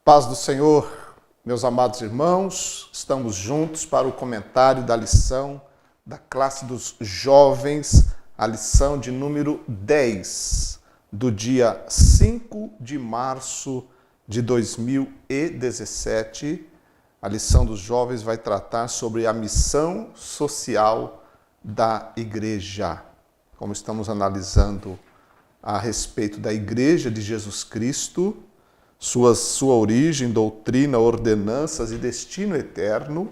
Paz do Senhor, meus amados irmãos, estamos juntos para o comentário da lição da classe dos jovens, a lição de número 10, do dia 5 de março de 2017. A lição dos jovens vai tratar sobre a missão social da igreja. Como estamos analisando a respeito da Igreja de Jesus Cristo, sua origem, doutrina, ordenanças e destino eterno,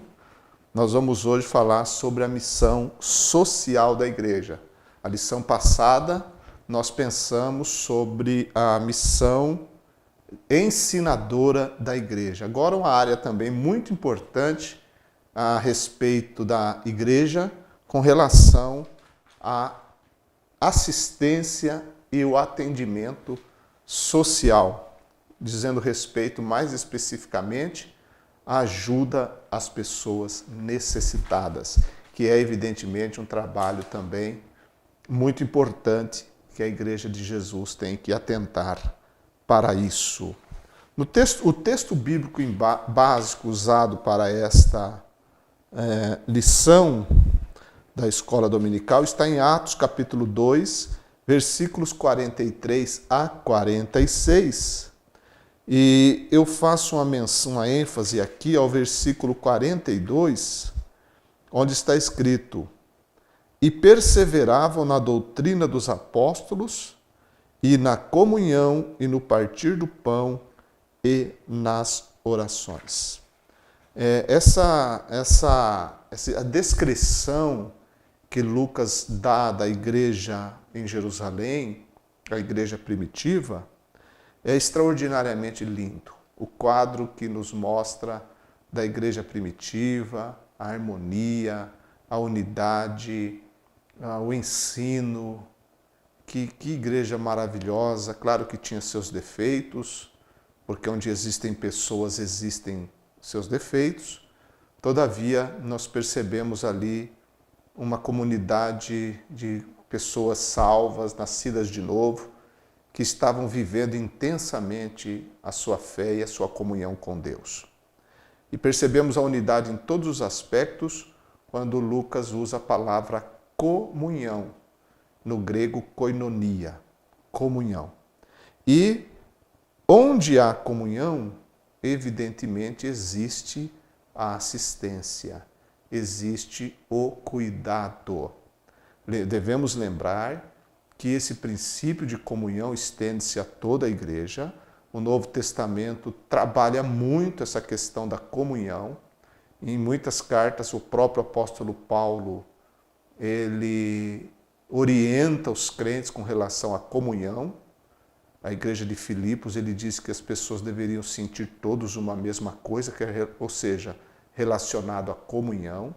nós vamos hoje falar sobre a missão social da igreja. A lição passada, nós pensamos sobre a missão ensinadora da igreja. Agora, uma área também muito importante a respeito da igreja com relação à assistência e o atendimento social, dizendo respeito mais especificamente à ajuda às pessoas necessitadas, que é evidentemente um trabalho também muito importante que a Igreja de Jesus tem que atentar para isso. O texto bíblico básico usado para esta lição da escola dominical está em Atos capítulo 2, versículos 43 a 46. E eu faço uma ênfase aqui ao versículo 42, onde está escrito: e perseveravam na doutrina dos apóstolos, e na comunhão, e no partir do pão, e nas orações. A descrição que Lucas dá da igreja em Jerusalém, a igreja primitiva, é extraordinariamente lindo. O quadro que nos mostra da igreja primitiva, a harmonia, a unidade, o ensino. Que igreja maravilhosa. Claro que tinha seus defeitos, porque onde existem pessoas existem seus defeitos. Todavia, nós percebemos ali uma comunidade de pessoas salvas, nascidas de novo, que estavam vivendo intensamente a sua fé e a sua comunhão com Deus. E percebemos a unidade em todos os aspectos quando Lucas usa a palavra comunhão, no grego koinonia, comunhão. E onde há comunhão, evidentemente existe a assistência, existe o cuidado. Devemos lembrar que esse princípio de comunhão estende-se a toda a igreja. O Novo Testamento trabalha muito essa questão da comunhão. Em muitas cartas, o próprio apóstolo Paulo, ele orienta os crentes com relação à comunhão. A igreja de Filipos, ele diz que as pessoas deveriam sentir todos uma mesma coisa, ou seja, relacionado à comunhão.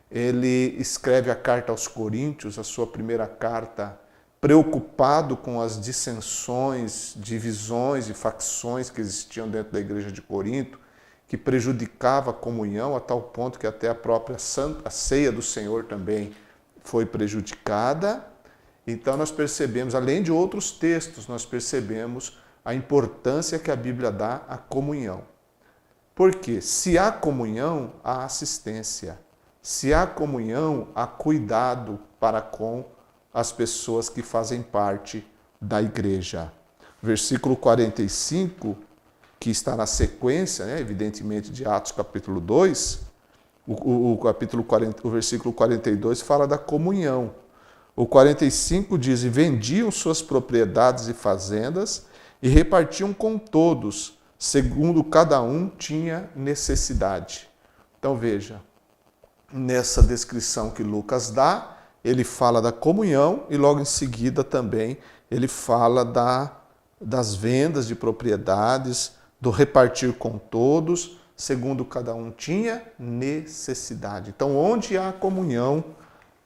Ele escreve a carta aos Coríntios, a sua primeira carta, preocupado com as dissensões, divisões e facções que existiam dentro da igreja de Corinto, que prejudicava a comunhão a tal ponto que até a própria a ceia do Senhor também foi prejudicada. Então nós percebemos, além de outros textos, nós percebemos a importância que a Bíblia dá à comunhão. Porque se há comunhão, há assistência. Se há comunhão, há cuidado para com as pessoas que fazem parte da igreja. Versículo 45, que está na sequência, evidentemente, de Atos capítulo 2, o versículo 42 fala da comunhão. O 45 diz: e vendiam suas propriedades e fazendas e repartiam com todos, segundo cada um tinha necessidade. Então veja, nessa descrição que Lucas dá, ele fala da comunhão e logo em seguida também ele fala das vendas de propriedades, do repartir com todos, segundo cada um tinha necessidade. Então, onde há comunhão,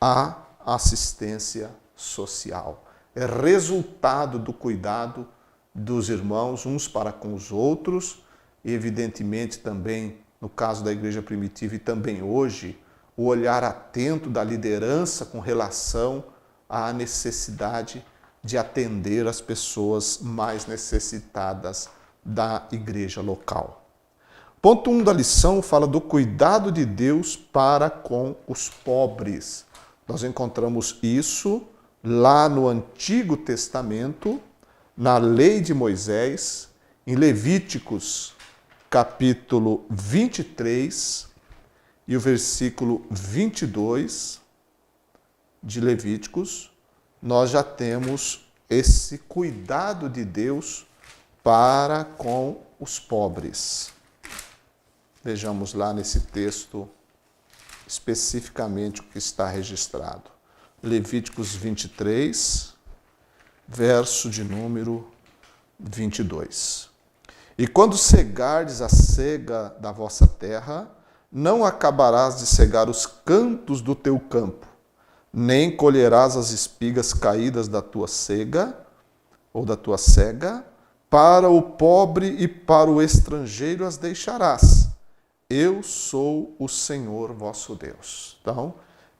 há assistência social. É resultado do cuidado dos irmãos uns para com os outros, e evidentemente também no caso da igreja primitiva e também hoje, o olhar atento da liderança com relação à necessidade de atender as pessoas mais necessitadas da igreja local. Ponto 1 da lição fala do cuidado de Deus para com os pobres. Nós encontramos isso lá no Antigo Testamento, na Lei de Moisés, em Levíticos, capítulo 23 e o versículo 22 de Levíticos, nós já temos esse cuidado de Deus para com os pobres. Vejamos lá nesse texto especificamente o que está registrado. Levíticos 23, verso de número 22. E quando cegardes a cega da vossa terra, não acabarás de cegar os cantos do teu campo, nem colherás as espigas caídas da tua cega, ou da tua cega, para o pobre e para o estrangeiro as deixarás. Eu sou o Senhor vosso Deus. Então,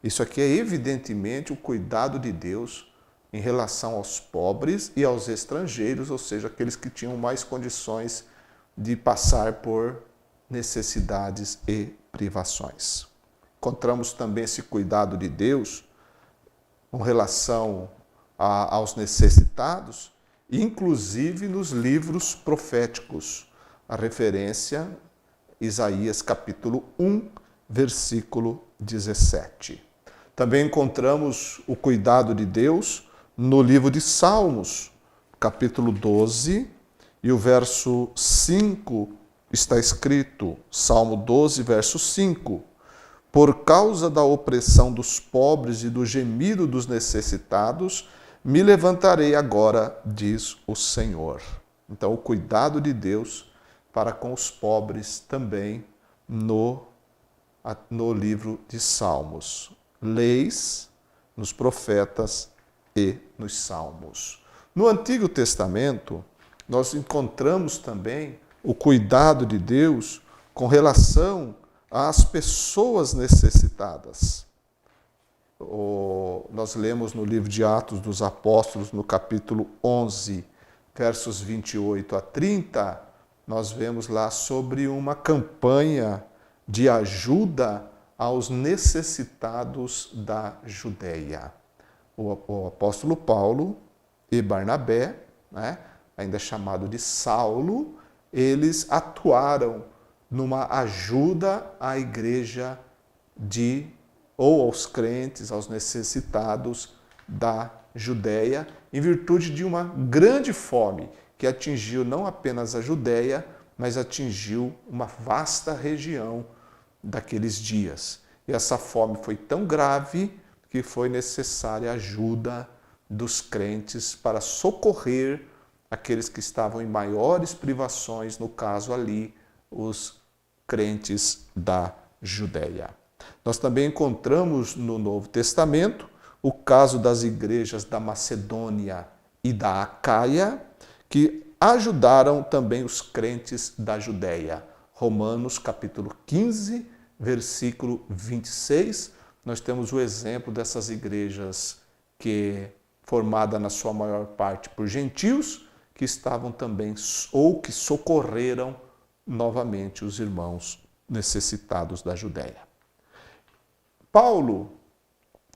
isso aqui é evidentemente o cuidado de Deus em relação aos pobres e aos estrangeiros, ou seja, aqueles que tinham mais condições de passar por necessidades e privações. Encontramos também esse cuidado de Deus com relação aos necessitados, inclusive nos livros proféticos. A referência, Isaías capítulo 1, versículo 17. Também encontramos o cuidado de Deus no livro de Salmos, capítulo 12, e o verso 5 está escrito, Salmo 12, verso 5, por causa da opressão dos pobres e do gemido dos necessitados, me levantarei agora, diz o Senhor. Então, o cuidado de Deus para com os pobres também no livro de Salmos. Leis nos profetas e nos Salmos. No Antigo Testamento, nós encontramos também o cuidado de Deus com relação às pessoas necessitadas. Nós lemos no livro de Atos dos Apóstolos, no capítulo 11, versos 28 a 30, nós vemos lá sobre uma campanha de ajuda aos necessitados da Judéia. O apóstolo Paulo e Barnabé, né, ainda chamado de Saulo, eles atuaram numa ajuda à igreja ou aos crentes, aos necessitados da Judéia, em virtude de uma grande fome que atingiu não apenas a Judéia, mas atingiu uma vasta região daqueles dias. E essa fome foi tão grave que foi necessária a ajuda dos crentes para socorrer aqueles que estavam em maiores privações, no caso ali, os crentes da Judéia. Nós também encontramos no Novo Testamento o caso das igrejas da Macedônia e da Acaia, que ajudaram também os crentes da Judéia. Romanos capítulo 15, versículo 26, nós temos o exemplo dessas igrejas formada na sua maior parte por gentios, que estavam também, ou que socorreram novamente os irmãos necessitados da Judéia. Paulo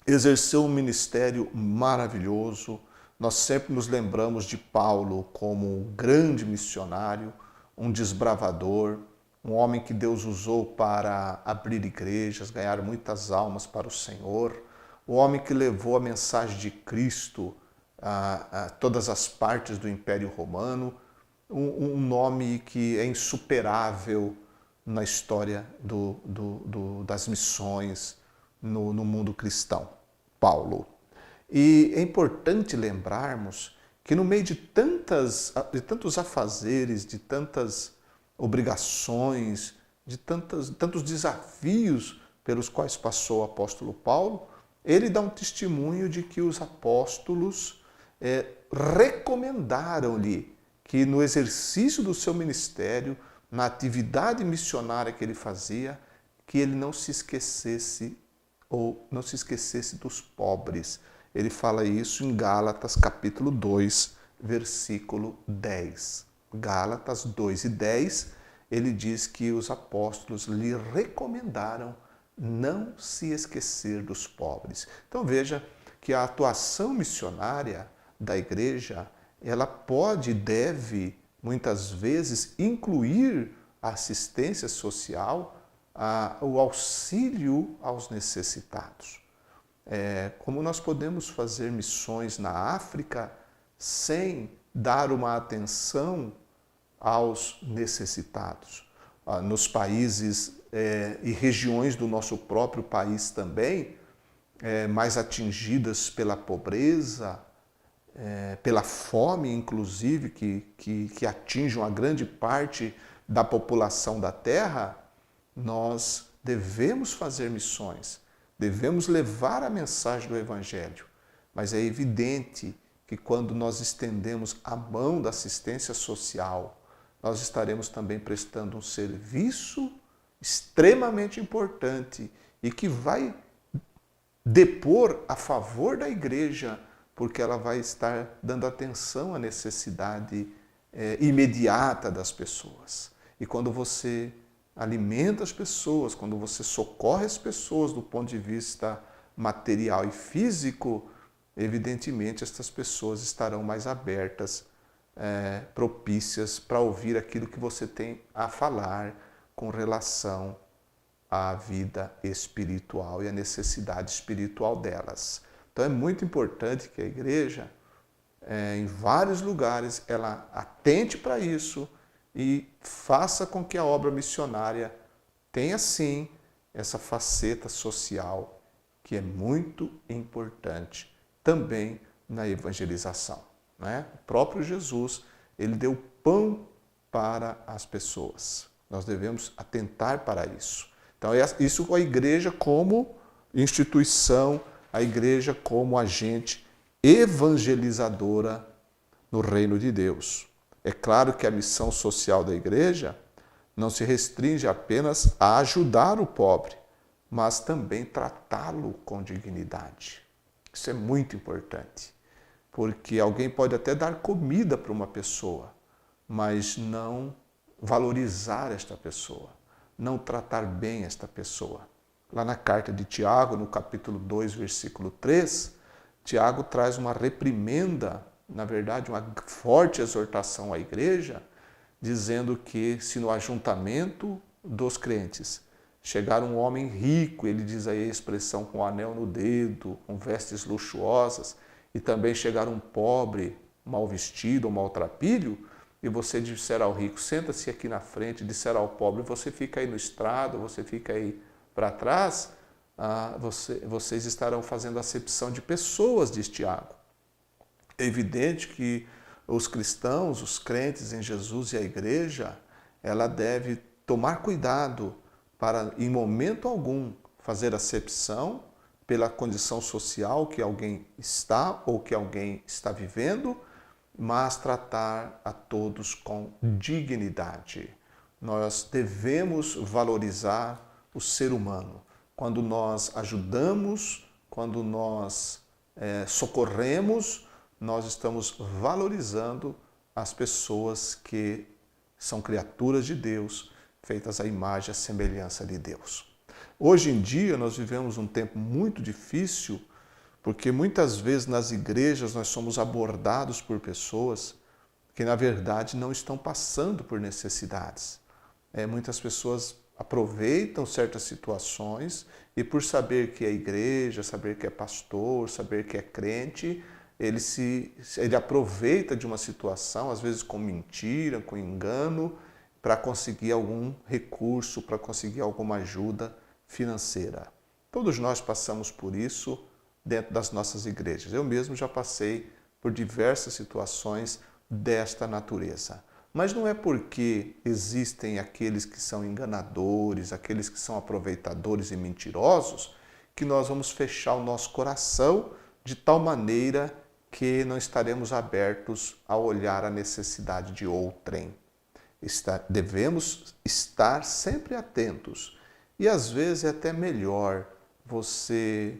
exerceu um ministério maravilhoso. Nós sempre nos lembramos de Paulo como um grande missionário, um desbravador, um homem que Deus usou para abrir igrejas, ganhar muitas almas para o Senhor, um homem que levou a mensagem de Cristo a todas as partes do Império Romano, um nome que é insuperável na história das missões no mundo cristão, Paulo. E é importante lembrarmos que no meio de tantos afazeres, de tantas obrigações, de tantos desafios pelos quais passou o apóstolo Paulo, ele dá um testemunho de que os apóstolos recomendaram-lhe que no exercício do seu ministério, na atividade missionária que ele fazia, que ele não se esquecesse dos pobres. Ele fala isso em Gálatas capítulo 2, versículo 10. Gálatas 2:10, ele diz que os apóstolos lhe recomendaram não se esquecer dos pobres. Então veja que a atuação missionária da igreja, ela pode e deve, muitas vezes, incluir a assistência social, o auxílio aos necessitados. Como nós podemos fazer missões na África sem dar uma atenção aos necessitados? Nos países e regiões do nosso próprio país também, mais atingidas pela pobreza, pela fome, inclusive, que atinge uma grande parte da população da Terra, nós devemos fazer missões, devemos levar a mensagem do Evangelho. Mas é evidente que quando nós estendemos a mão da assistência social, nós estaremos também prestando um serviço extremamente importante e que vai depor a favor da igreja, porque ela vai estar dando atenção à necessidade imediata das pessoas. E quando você alimenta as pessoas, quando você socorre as pessoas do ponto de vista material e físico, evidentemente estas pessoas estarão mais abertas, propícias para ouvir aquilo que você tem a falar com relação à vida espiritual e à necessidade espiritual delas. Então é muito importante que a igreja, em vários lugares, ela atente para isso e faça com que a obra missionária tenha, sim, essa faceta social que é muito importante também na evangelização. Né? O próprio Jesus, ele deu pão para as pessoas. Nós devemos atentar para isso. Então, isso a igreja como instituição, a igreja como agente evangelizadora no reino de Deus. É claro que a missão social da igreja não se restringe apenas a ajudar o pobre, mas também tratá-lo com dignidade. Isso é muito importante, porque alguém pode até dar comida para uma pessoa, mas não valorizar esta pessoa, não tratar bem esta pessoa. Lá na carta de Tiago, no capítulo 2, versículo 3, Tiago traz uma reprimenda, na verdade, uma forte exortação à igreja, dizendo que se no ajuntamento dos crentes chegar um homem rico, ele diz aí a expressão com anel no dedo, com vestes luxuosas, e também chegar um pobre, mal vestido ou maltrapilho, e você disser ao rico, senta-se aqui na frente, disser ao pobre, você fica aí no estrado, você fica aí para trás, vocês estarão fazendo acepção de pessoas, diz Tiago. É evidente que os cristãos, os crentes em Jesus e a igreja, ela deve tomar cuidado para, em momento algum, fazer acepção pela condição social que alguém está ou que alguém está vivendo, mas tratar a todos com dignidade. Nós devemos valorizar o ser humano. Quando nós ajudamos, quando nós socorremos, nós estamos valorizando as pessoas que são criaturas de Deus, feitas à imagem e à semelhança de Deus. Hoje em dia nós vivemos um tempo muito difícil, porque muitas vezes nas igrejas nós somos abordados por pessoas que na verdade não estão passando por necessidades. Muitas pessoas aproveitam certas situações e por saber que é igreja, saber que é pastor, saber que é crente, ele aproveita de uma situação, às vezes com mentira, com engano, para conseguir algum recurso, para conseguir alguma ajuda financeira. Todos nós passamos por isso dentro das nossas igrejas. Eu mesmo já passei por diversas situações desta natureza. Mas não é porque existem aqueles que são enganadores, aqueles que são aproveitadores e mentirosos, que nós vamos fechar o nosso coração de tal maneira que não estaremos abertos a olhar a necessidade de outrem. Devemos estar sempre atentos. E às vezes é até melhor você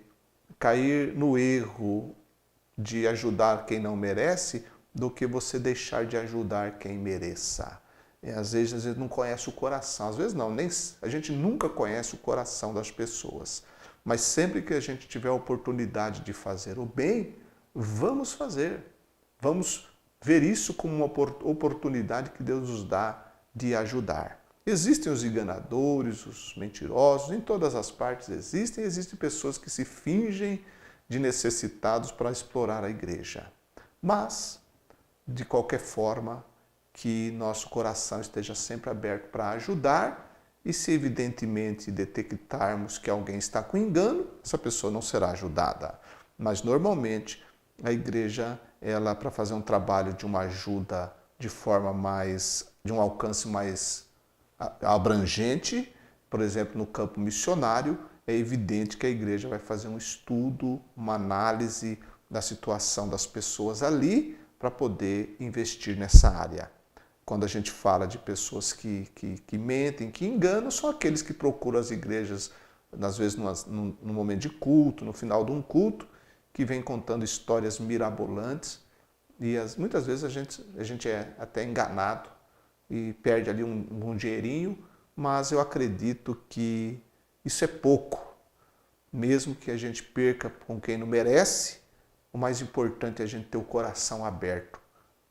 cair no erro de ajudar quem não merece do que você deixar de ajudar quem mereça. Às vezes a gente não conhece o coração, às vezes não, a gente nunca conhece o coração das pessoas. Mas sempre que a gente tiver a oportunidade de fazer o bem, vamos fazer. Vamos ver isso como uma oportunidade que Deus nos dá de ajudar. Existem os enganadores, os mentirosos, em todas as partes existem pessoas que se fingem de necessitados para explorar a igreja. Mas, de qualquer forma, que nosso coração esteja sempre aberto para ajudar, e se evidentemente detectarmos que alguém está com engano, essa pessoa não será ajudada. Mas normalmente a igreja, ela, para fazer um trabalho de uma ajuda de forma de um alcance mais abrangente, por exemplo, no campo missionário, é evidente que a igreja vai fazer um estudo, uma análise da situação das pessoas ali para poder investir nessa área. Quando a gente fala de pessoas que mentem, que enganam, são aqueles que procuram as igrejas, às vezes no momento de culto, no final de um culto, que vem contando histórias mirabolantes e muitas vezes a gente é até enganado e perde ali um dinheirinho, mas eu acredito que isso é pouco. Mesmo que a gente perca com quem não merece, o mais importante é a gente ter o coração aberto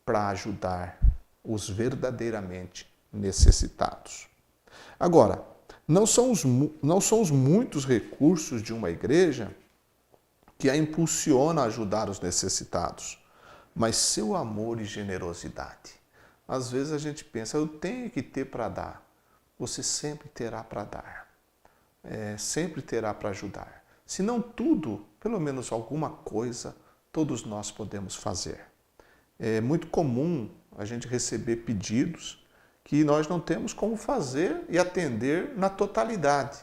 para ajudar os verdadeiramente necessitados. Agora, não são os muitos recursos de uma igreja que a impulsiona a ajudar os necessitados, mas seu amor e generosidade. Às vezes a gente pensa, eu tenho que ter para dar. Você sempre terá para dar. Sempre terá para ajudar. Se não tudo, pelo menos alguma coisa, todos nós podemos fazer. É muito comum a gente receber pedidos que nós não temos como fazer e atender na totalidade,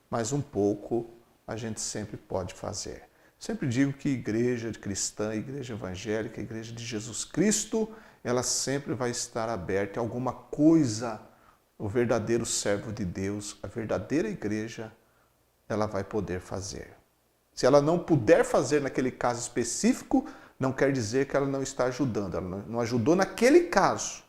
mas um pouco a gente sempre pode fazer. Sempre digo que igreja cristã, igreja evangélica, igreja de Jesus Cristo, ela sempre vai estar aberta a alguma coisa. O verdadeiro servo de Deus, a verdadeira igreja, ela vai poder fazer. Se ela não puder fazer naquele caso específico, não quer dizer que ela não está ajudando. Ela não ajudou naquele caso,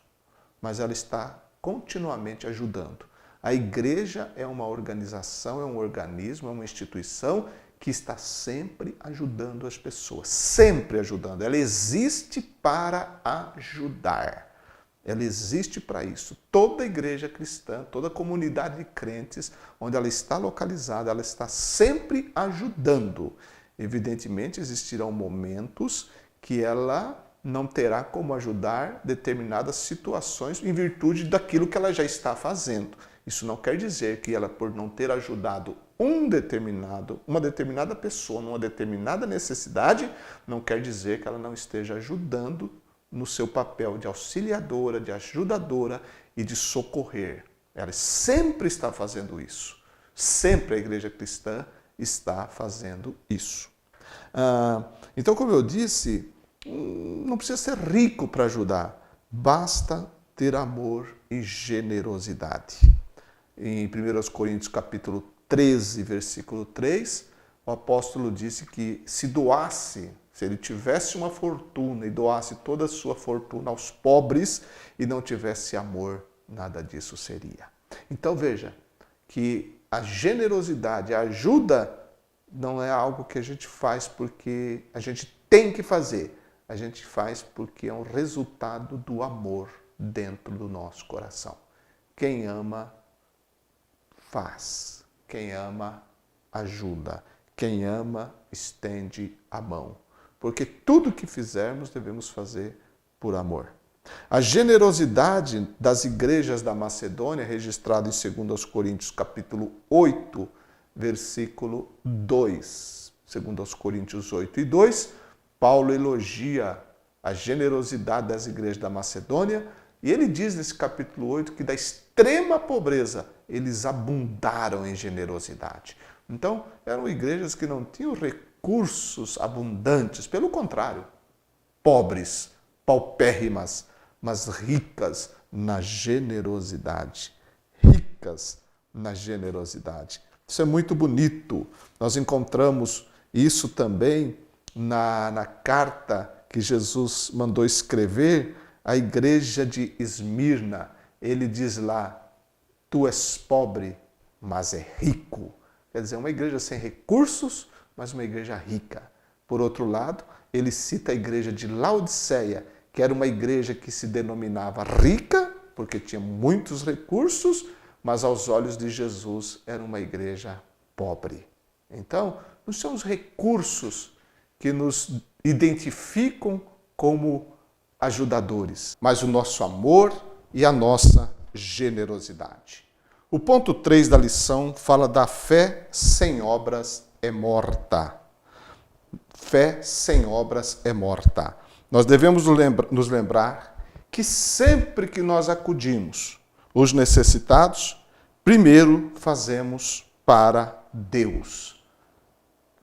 mas ela está continuamente ajudando. A igreja é uma organização, é um organismo, é uma instituição que está sempre ajudando as pessoas, sempre ajudando. Ela existe para ajudar. Ela existe para isso. Toda igreja cristã, toda comunidade de crentes, onde ela está localizada, ela está sempre ajudando. Evidentemente, existirão momentos que ela não terá como ajudar determinadas situações em virtude daquilo que ela já está fazendo. Isso não quer dizer que ela, por não ter ajudado uma determinada pessoa, numa determinada necessidade, não quer dizer que ela não esteja ajudando no seu papel de auxiliadora, de ajudadora e de socorrer. Ela sempre está fazendo isso. Sempre a igreja cristã está fazendo isso. Então, como eu disse, não precisa ser rico para ajudar. Basta ter amor e generosidade. Em 1 Coríntios capítulo 13, versículo 3, o apóstolo disse que se ele tivesse uma fortuna e doasse toda a sua fortuna aos pobres e não tivesse amor, nada disso seria. Então veja que a generosidade, a ajuda, não é algo que a gente faz porque a gente tem que fazer. A gente faz porque é um resultado do amor dentro do nosso coração. Quem ama, faz. Quem ama, ajuda. Quem ama, estende a mão. Porque tudo que fizermos devemos fazer por amor. A generosidade das igrejas da Macedônia, registrada em 2 Coríntios capítulo 8, versículo 2. 2 Coríntios 8 e 2, Paulo elogia a generosidade das igrejas da Macedônia e ele diz nesse capítulo 8 que da extrema pobreza eles abundaram em generosidade. Então, eram igrejas que não tinham recursos abundantes, pelo contrário, pobres, paupérrimas, mas ricas na generosidade. Ricas na generosidade. Isso é muito bonito. Nós encontramos isso também na carta que Jesus mandou escrever à igreja de Esmirna. Ele diz lá: tu és pobre, mas é rico. Quer dizer, uma igreja sem recursos, mas uma igreja rica. Por outro lado, ele cita a igreja de Laodiceia, que era uma igreja que se denominava rica, porque tinha muitos recursos, mas aos olhos de Jesus era uma igreja pobre. Então, não são os recursos que nos identificam como ajudadores, mas o nosso amor e a nossa generosidade. O ponto 3 da lição fala da fé sem obras é morta. Fé sem obras é morta. Nós devemos nos lembrar que sempre que nós acudimos os necessitados, primeiro fazemos para Deus.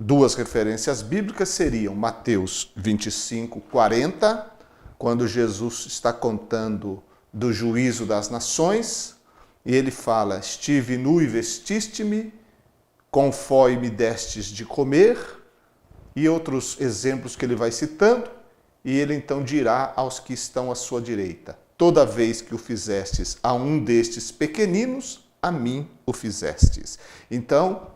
Duas referências bíblicas seriam Mateus 25, 40, quando Jesus está contando do juízo das nações, e ele fala: estive nu e vestiste-me, com fome me destes de comer, e outros exemplos que ele vai citando, e ele então dirá aos que estão à sua direita: toda vez que o fizestes a um destes pequeninos, a mim o fizestes. Então,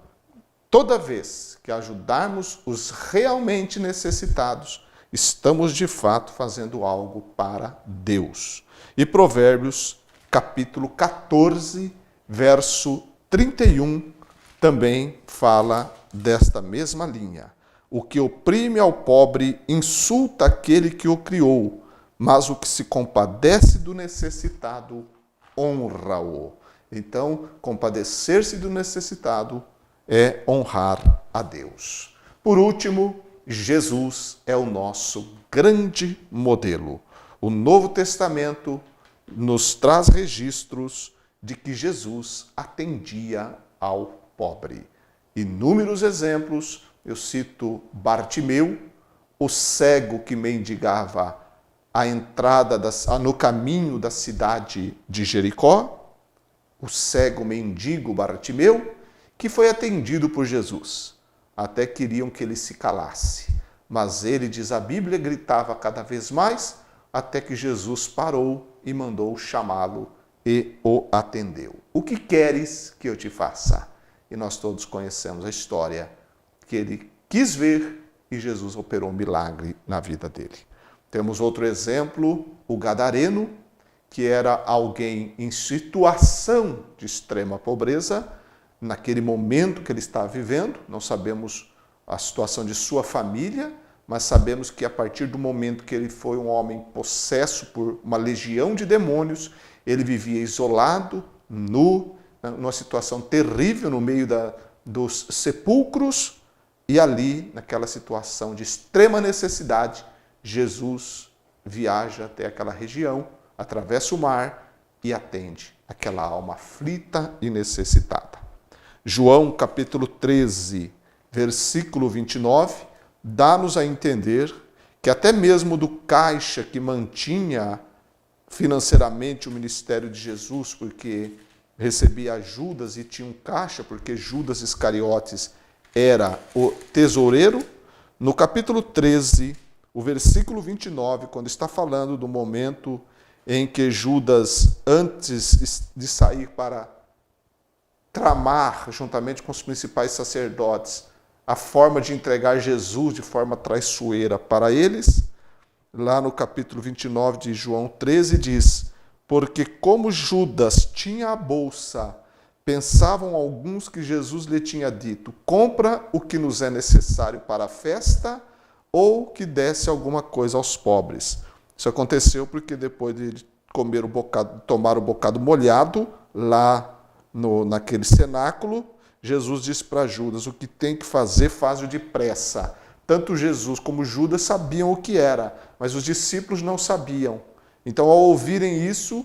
toda vez que ajudarmos os realmente necessitados, estamos de fato fazendo algo para Deus. E Provérbios, capítulo 14, verso 31, também fala desta mesma linha. O que oprime ao pobre insulta aquele que o criou, mas o que se compadece do necessitado honra-o. Então, compadecer-se do necessitado é honrar a Deus. Por último, Jesus é o nosso grande modelo. O Novo Testamento nos traz registros de que Jesus atendia ao pobre. Inúmeros exemplos, eu cito Bartimeu, o cego que mendigava a entrada no caminho da cidade de Jericó, o cego mendigo Bartimeu, que foi atendido por Jesus. Até queriam que ele se calasse, mas ele, diz a Bíblia, gritava cada vez mais, até que Jesus parou e mandou chamá-lo e o atendeu. O que queres que eu te faça? E nós todos conhecemos a história, que ele quis ver e Jesus operou um milagre na vida dele. Temos outro exemplo, o gadareno, que era alguém em situação de extrema pobreza, naquele momento que ele estava vivendo. Não sabemos a situação de sua família, mas sabemos que a partir do momento que ele foi um homem possesso por uma legião de demônios, ele vivia isolado, nu, numa situação terrível no meio dos sepulcros, e ali, naquela situação de extrema necessidade, Jesus viaja até aquela região, atravessa o mar e atende aquela alma aflita e necessitada. João capítulo 13, versículo 29, dá-nos a entender que até mesmo do caixa que mantinha financeiramente o ministério de Jesus, porque recebia ajudas e tinha um caixa, porque Judas Iscariotes era o tesoureiro, no capítulo 13, o versículo 29, quando está falando do momento em que Judas, antes de sair para tramar, juntamente com os principais sacerdotes, a forma de entregar Jesus de forma traiçoeira para eles, lá no capítulo 29 de João 13 diz: porque como Judas tinha a bolsa, pensavam alguns que Jesus lhe tinha dito: compra o que nos é necessário para a festa, ou que desse alguma coisa aos pobres. Isso aconteceu porque depois de tomar o bocado molhado lá naquele cenáculo, Jesus disse para Judas: o que tem que fazer, faz-o depressa. Tanto Jesus como Judas sabiam o que era, mas os discípulos não sabiam. Então, ao ouvirem isso,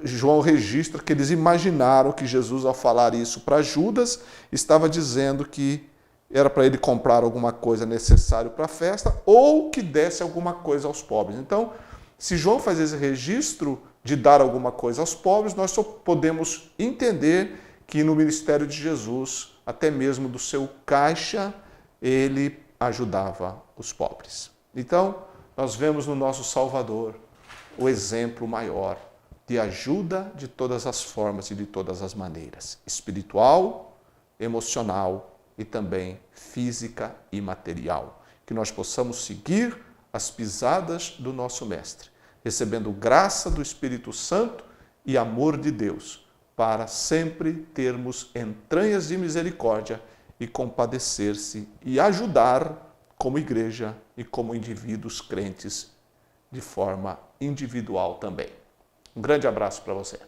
João registra que eles imaginaram que Jesus, ao falar isso para Judas, estava dizendo que era para ele comprar alguma coisa necessária para a festa ou que desse alguma coisa aos pobres. Então, se João faz esse registro de dar alguma coisa aos pobres, nós só podemos entender que no ministério de Jesus, até mesmo do seu caixa, ele ajudava os pobres. Então, nós vemos no nosso Salvador o exemplo maior de ajuda de todas as formas e de todas as maneiras, espiritual, emocional e também física e material. Que nós possamos seguir as pisadas do nosso Mestre, recebendo graça do Espírito Santo e amor de Deus, para sempre termos entranhas de misericórdia e compadecer-se e ajudar como igreja e como indivíduos crentes de forma individual também. Um grande abraço para você.